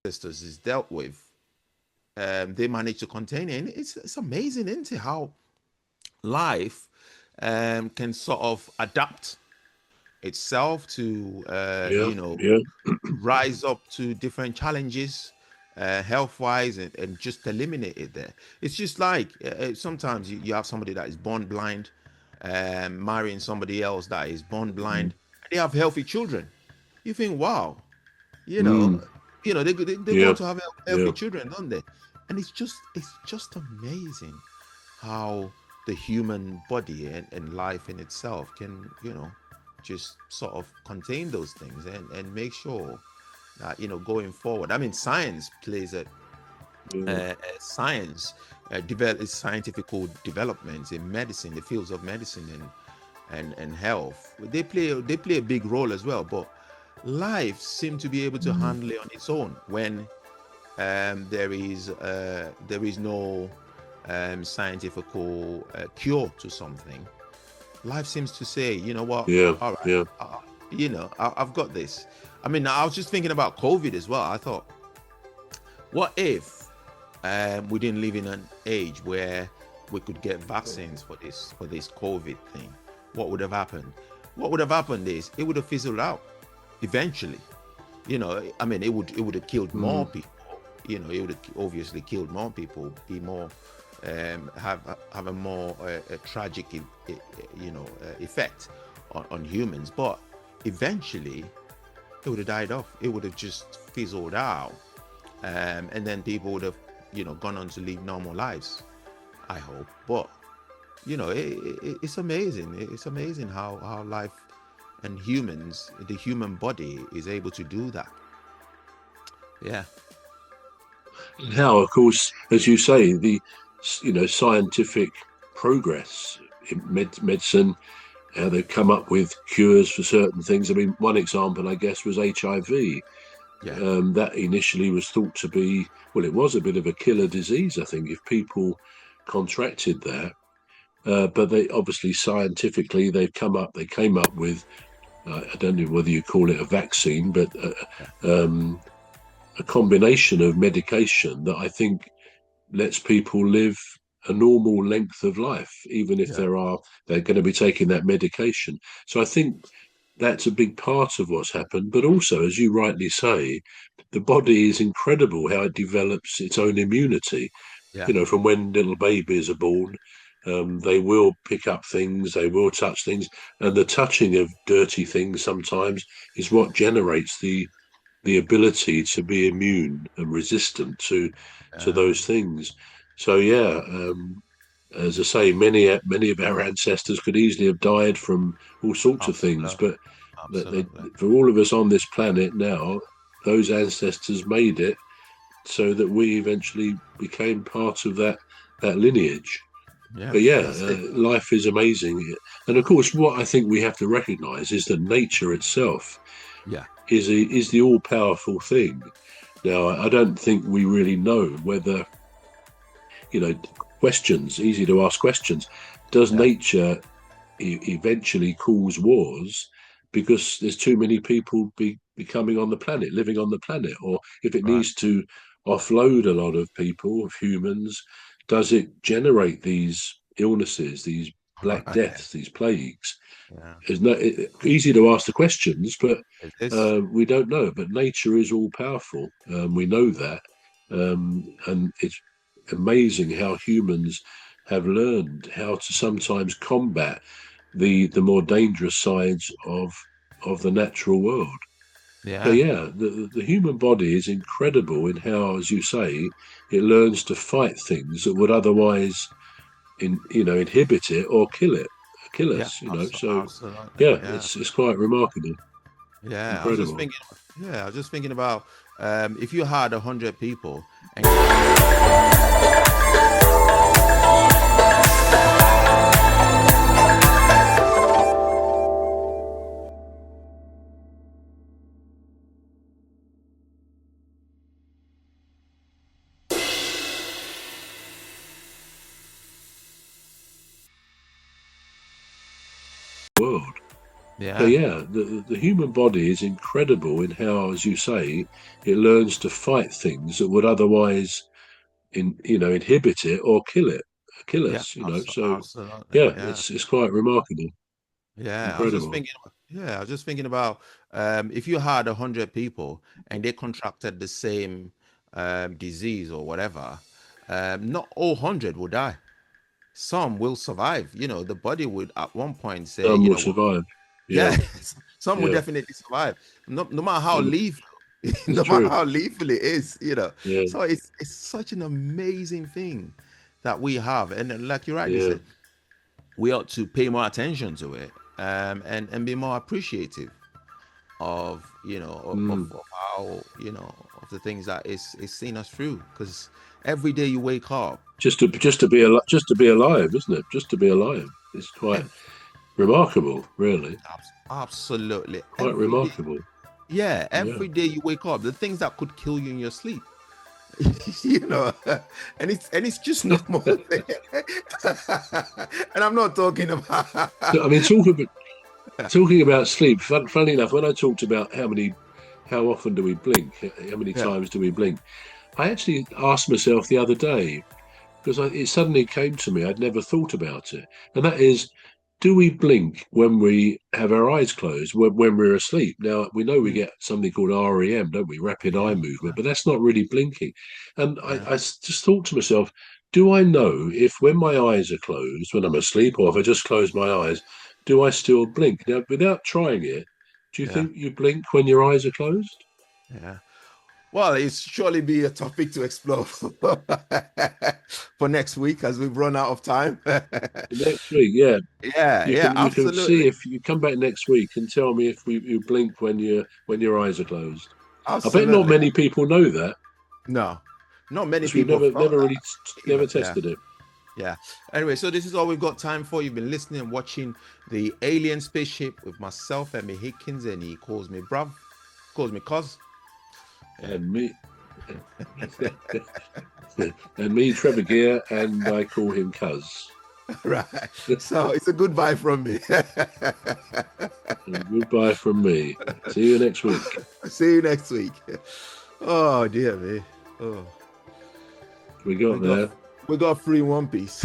ancestors is dealt with, they manage to contain it. And it's amazing, isn't it, how life can sort of adapt itself to Yeah, yeah. rise up to different challenges, health wise, and just eliminate it there. It's just like sometimes you have somebody that is born blind, marrying somebody else that is born Mm, blind, and they have healthy children. You think, wow, you know, mm, they go yeah, on to have healthy yeah. children, don't they? And it's just amazing how the human body and life in itself can, just sort of contain those things and make sure that, going forward. I mean, science plays Yeah. science develop scientific developments in medicine, the fields of medicine and health. They play a big role as well. But life seems to be able to Mm, handle it on its own when there is no scientific cure to something. Life seems to say, you know what, yeah, all right, yeah. I've got this. I mean, I was just thinking about COVID as well. I thought, what if we didn't live in an age where we could get vaccines for this COVID thing? What would have happened? What would have happened is it would have fizzled out eventually. I mean, it would have killed more Mm, people. It would have obviously killed more people, be more have a more tragic effect on humans. But eventually it would have died off. It would have just fizzled out, and then people would have gone on to live normal lives, I hope. But it's amazing. It's amazing how life and the human body is able to do that. Yeah. and how, of course, as you say, the scientific progress in medicine, how they've come up with cures for certain things. I mean, one example, I guess, was HIV. Yeah. That initially was thought to be, well, it was a bit of a killer disease, I think, if people contracted that. But they obviously scientifically they came up with, I don't know whether you call it a vaccine, but Yeah. um, a combination of medication that I think lets people live a normal length of life, even if Yeah. they're going to be taking that medication. So I think that's a big part of what's happened. But also, as you rightly say, the body is incredible how it develops its own immunity. Yeah. From when little babies are born, they will pick up things, they will touch things, and the touching of dirty things sometimes is what generates the ability to be immune and resistant to Yeah. those things. So yeah, as I say, many of our ancestors could easily have died from all sorts of things, Absolutely. but Absolutely. for all of us on this planet now, those ancestors made it so that we eventually became part of that lineage. Yeah. But yeah, That's it. life is amazing, and of course, what I think we have to recognise is that nature itself Yeah. is the all powerful thing. Now, I don't think we really know whether you know questions easy to ask questions. Does Yeah. nature eventually cause wars because there's too many people becoming on the planet, living on the planet, or if it Right. needs to offload a lot of people, of humans, does it generate these illnesses, these black Right. deaths, these plagues? Yeah. It's no easy to ask the questions, but It is. we don't know. But nature is all powerful. We know that, and it's amazing how humans have learned how to sometimes combat the more dangerous sides of the natural world. So Yeah. yeah, the human body is incredible in how, as you say, it learns to fight things that would otherwise inhibit it or kill Yeah. us. So Absolutely. yeah, Yeah. it's quite remarkable, Yeah. I was just incredible. thinking. Yeah. I was just thinking about if you had 100 people and World. So Yeah. yeah, the human body is incredible in how, as you say, it learns to fight things that would otherwise inhibit it or kill Yeah. us. So Absolutely. yeah, Yeah. it's quite remarkable, Yeah. I was just incredible. thinking. Yeah. I was just thinking about if you had 100 people and they contracted the same disease or whatever, not all 100 will die. Some will survive. The body would at one point say, Some will survive. Yeah, yeah, some will yeah, definitely survive. No matter how um, lethal, it's no matter true. how lethal it is. Yeah, So it's such an amazing thing that we have, and like you rightly yeah, said, we ought to pay more attention to it, and be more appreciative of mm. of how of the things that is seeing us through. Because every day you wake up, Just to be alive, isn't it? Just to be alive. It's quite ev- remarkable, really. absolutely Quite every day. remarkable. Yeah, Yeah, every day you wake up, the things that could kill you in your sleep, you know, and it's just normal. And I'm not talking about. I mean, talking about sleep. Funnily enough, when I talked about how often do we blink, how many Yeah, times do we blink, I actually asked myself the other day because it suddenly came to me. I'd never thought about it, and that is, do we blink when we have our eyes closed, when we're asleep? Now, we know we mm, get something called REM, don't we? Rapid eye yeah, movement, but that's not really blinking. And yeah, just thought to myself, do I know if when my eyes are closed, when I'm asleep, or if I just close my eyes, do I still blink? Now, without trying it, do you yeah, think you blink when your eyes are closed? yeah. Well, it's surely be a topic to explore for next week as we've run out of time. Next week, yeah. Yeah, You yeah, can see absolutely, if you come back next week and tell me if you blink when your eyes are closed. I bet not absolutely. many people know that No, not many because we've people thought never that really never either. Yeah. tested it. Yeah. Anyway, so this is all we've got time for. You've been listening and watching the Alien Spaceship with myself, Emmy Hikins, and he calls me bruv, calls me cuz. Yeah. And me and me, Trevor Gear, and I call him Cuz. Right. So it's a goodbye from me. And goodbye from me. See you next week. See you next week. Oh dear me. Oh, We we got got there. we got free One Piece.